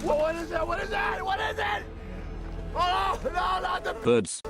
What is it? What is it? What is it? Oh, no, not the Birds.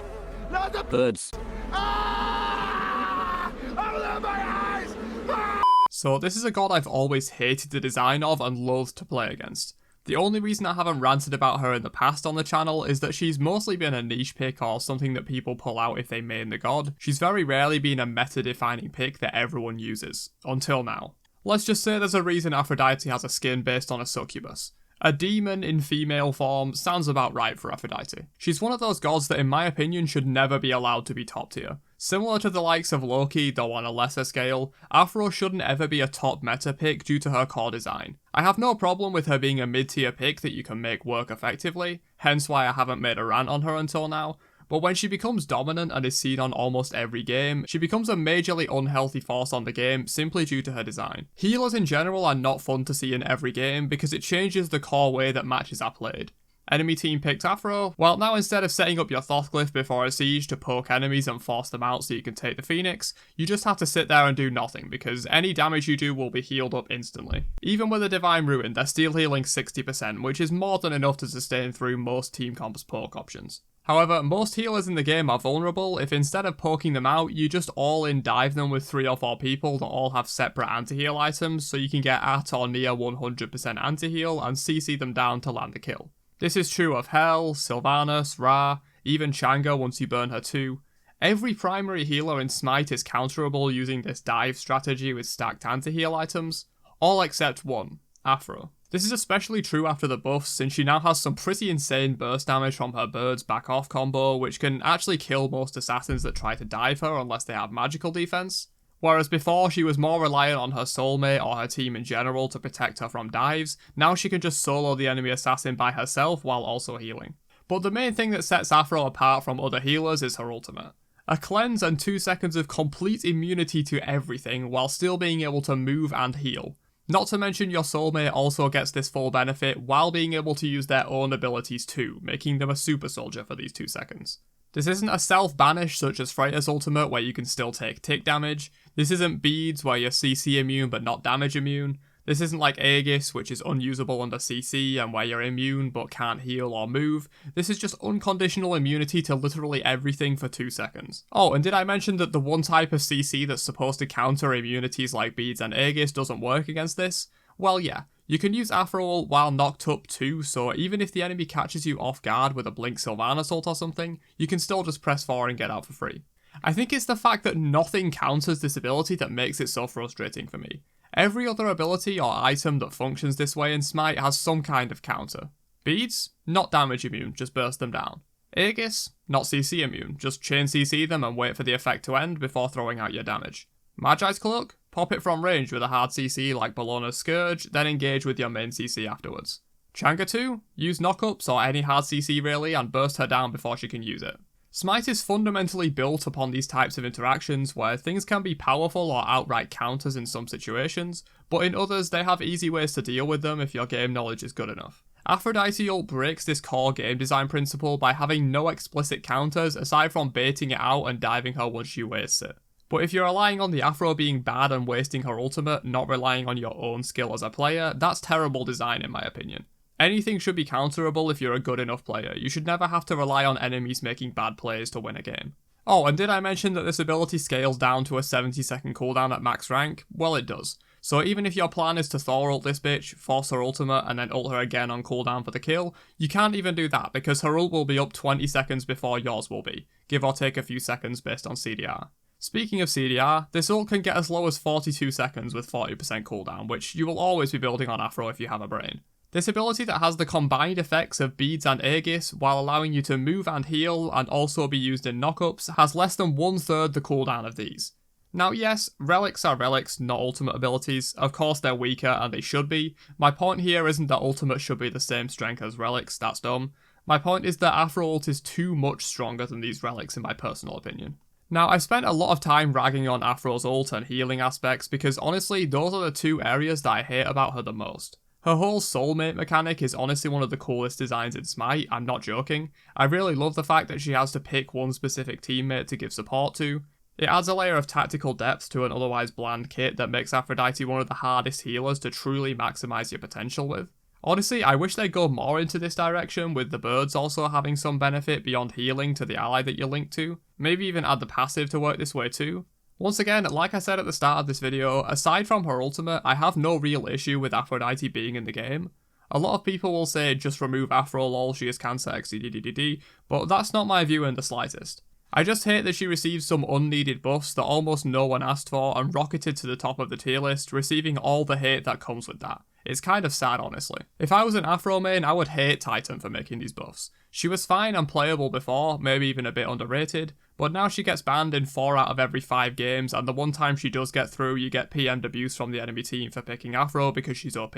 Not the Birds. Ah! Open my eyes! Ah! So this is a god I've always hated the design of and loathed to play against. The only reason I haven't ranted about her in the past on the channel is that she's mostly been a niche pick or something that people pull out if they main the god. She's very rarely been a meta-defining pick that everyone uses, until now. Let's just say there's a reason Aphrodite has a skin based on a succubus. A demon in female form sounds about right for Aphrodite. She's one of those gods that in my opinion should never be allowed to be top tier. Similar to the likes of Loki, though on a lesser scale, Aphro shouldn't ever be a top meta pick due to her core design. I have no problem with her being a mid-tier pick that you can make work effectively, hence why I haven't made a rant on her until now, but when she becomes dominant and is seen on almost every game, she becomes a majorly unhealthy force on the game simply due to her design. Healers in general are not fun to see in every game because it changes the core way that matches are played. Enemy team picked Aphro, well now instead of setting up your Thothglyph before a siege to poke enemies and force them out so you can take the Phoenix, you just have to sit there and do nothing because any damage you do will be healed up instantly. Even with a Divine Ruin, they're still healing 60%, which is more than enough to sustain through most team comp's poke options. However, most healers in the game are vulnerable if instead of poking them out, you just all-in dive them with 3 or 4 people that all have separate anti-heal items so you can get at or near 100% anti-heal and CC them down to land the kill. This is true of Hel, Sylvanas, Ra, even Chang'e once you burn her too. Every primary healer in Smite is counterable using this dive strategy with stacked anti-heal items, all except one, Aphro. This is especially true after the buffs since she now has some pretty insane burst damage from her Bird's back off combo which can actually kill most assassins that try to dive her unless they have magical defense. Whereas before she was more reliant on her soulmate or her team in general to protect her from dives, now she can just solo the enemy assassin by herself while also healing. But the main thing that sets Aphro apart from other healers is her ultimate. A cleanse and 2 seconds of complete immunity to everything while still being able to move and heal. Not to mention your soulmate also gets this full benefit while being able to use their own abilities too, making them a super soldier for these 2 seconds. This isn't a self-banish such as Freya's ultimate where you can still take tick damage. This isn't beads where you're CC immune but not damage immune. This isn't like Aegis which is unusable under CC and where you're immune but can't heal or move. This is just unconditional immunity to literally everything for 2 seconds. Oh, and did I mention that the one type of CC that's supposed to counter immunities like beads and Aegis doesn't work against this? Well yeah. You can use Aphro ult while knocked up too, so even if the enemy catches you off guard with a Blink Sylvanas ult or something, you can still just press 4 and get out for free. I think it's the fact that nothing counters this ability that makes it so frustrating for me. Every other ability or item that functions this way in Smite has some kind of counter. Beads? Not damage immune, just burst them down. Aegis? Not CC immune, just chain CC them and wait for the effect to end before throwing out your damage. Magi's Cloak? Pop it from range with a hard CC like Bellona's Scourge, then engage with your main CC afterwards. Chang'e 2? Use knockups or any hard CC really and burst her down before she can use it. Smite is fundamentally built upon these types of interactions where things can be powerful or outright counters in some situations, but in others they have easy ways to deal with them if your game knowledge is good enough. Aphrodite ult breaks this core game design principle by having no explicit counters aside from baiting it out and diving her once you waste it. But if you're relying on the Aphro being bad and wasting her ultimate, not relying on your own skill as a player, that's terrible design in my opinion. Anything should be counterable if you're a good enough player. You should never have to rely on enemies making bad plays to win a game. Oh, and did I mention that this ability scales down to a 70-second cooldown at max rank? Well, it does. So even if your plan is to Thor ult this bitch, force her ultimate, and then ult her again on cooldown for the kill, you can't even do that because her ult will be up 20 seconds before yours will be, give or take a few seconds based on CDR. Speaking of CDR, this ult can get as low as 42 seconds with 40% cooldown, which you will always be building on Aphro if you have a brain. This ability that has the combined effects of beads and Aegis while allowing you to move and heal and also be used in knockups has less than 1/3 the cooldown of these. Now yes, relics are relics, not ultimate abilities. Of course they're weaker and they should be. My point here isn't that ultimate should be the same strength as relics, that's dumb. My point is that Aphro ult is too much stronger than these relics in my personal opinion. Now, I've spent a lot of time ragging on Aphro's ult and healing aspects because honestly, those are the 2 areas that I hate about her the most. Her whole soulmate mechanic is honestly one of the coolest designs in Smite, I'm not joking. I really love the fact that she has to pick one specific teammate to give support to. It adds a layer of tactical depth to an otherwise bland kit that makes Aphrodite one of the hardest healers to truly maximise your potential with. Honestly, I wish they'd go more into this direction, with the birds also having some benefit beyond healing to the ally that you're linked to. Maybe even add the passive to work this way too. Once again, like I said at the start of this video, aside from her ultimate, I have no real issue with Aphrodite being in the game. A lot of people will say just remove Afro lol, she is cancer xdddd, but that's not my view in the slightest. I just hate that she received some unneeded buffs that almost no one asked for and rocketed to the top of the tier list, receiving all the hate that comes with that. It's kind of sad, honestly. If I was an Afro main, I would hate Titan for making these buffs. She was fine and playable before, maybe even a bit underrated, but now she gets banned in 4 out of every 5 games, and the one time she does get through, you get PM'd abuse from the enemy team for picking Afro because she's OP.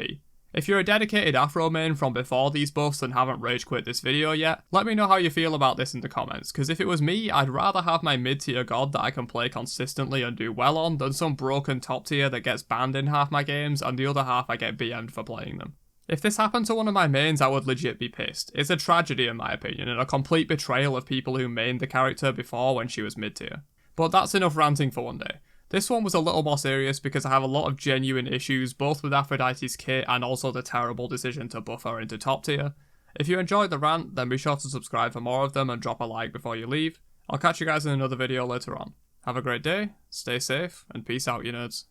If you're a dedicated Afro main from before these buffs and haven't rage quit this video yet, let me know how you feel about this in the comments, because if it was me, I'd rather have my mid-tier god that I can play consistently and do well on than some broken top tier that gets banned in half my games and the other half I get BM'd for playing them. If this happened to one of my mains, I would legit be pissed. It's a tragedy in my opinion, and a complete betrayal of people who mained the character before when she was mid-tier. But that's enough ranting for one day. This one was a little more serious because I have a lot of genuine issues both with Aphrodite's kit and also the terrible decision to buff her into top tier. If you enjoyed the rant, then be sure to subscribe for more of them and drop a like before you leave. I'll catch you guys in another video later on. Have a great day, stay safe, and peace out you nerds.